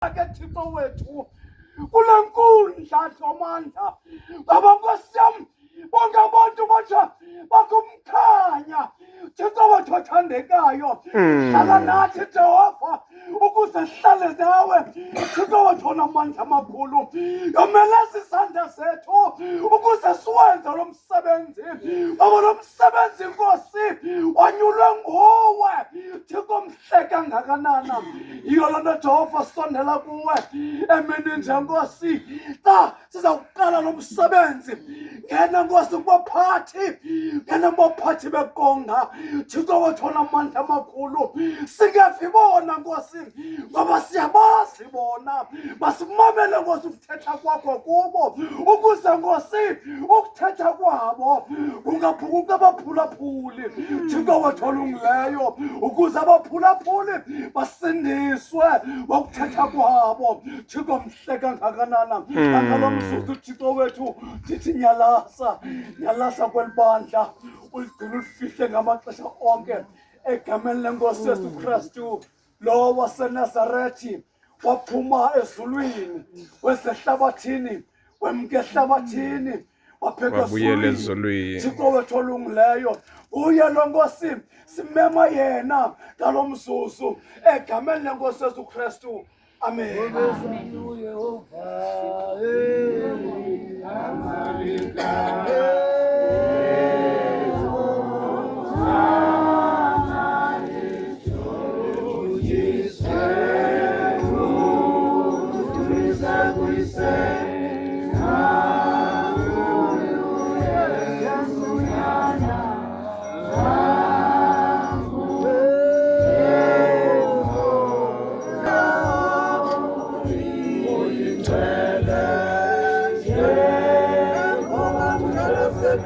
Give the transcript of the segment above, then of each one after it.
ke Thixo wethu kule nkundla somandla baba Nkosi yam bonke abantu batsha bakumkhanya Thixo wethu othandekayo hlala nathi Jehova ukuze sihlale nawe Thixo wethu onamandla amakhulu yomeleza isandla sethu ukuze siwenze lo msebenzi baba lo msebenzi Nkosi wanyulwe nguwe Thixo mhle kangakanana yiyo loo nto Jehova sondela kuwe emini nje Nkosi xa sizawuqala lo msebenzi ngena Nkosi kubaphathi ngena kubaphathi bekonga Thixo wethu onamandla amakhulu singavibona Nkosi ngoba siyabazi bona masimamele Nkosi ukuthetha kwakho kubo ukuze Nkosi ukuthetha kwabo kungaphukuka abaphulaphuli Thixo wethu olungileyo ukuze abaphulaphuli basindiswe ngokuthetha kwabo Thixo mhle kangakanana ngalo mzuzu Thixo wethu ndithi nyalasa kweli bandla uligcine ulifihle ngamaxesha onke egameni lenkosi Yesu Kristu lo waseNazarethi waphuma ezulwini wesehlabathini wemke ehlabathini wabuyela ezulwini Thixo wethu olungileyo uye lo Nkosi simema yena ngalo mzuzu egameni lenkosi Yesu Kristu amen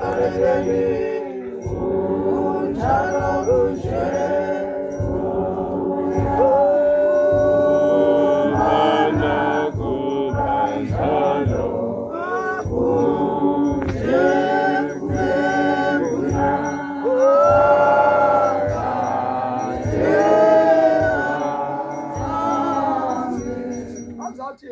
Hallelujah.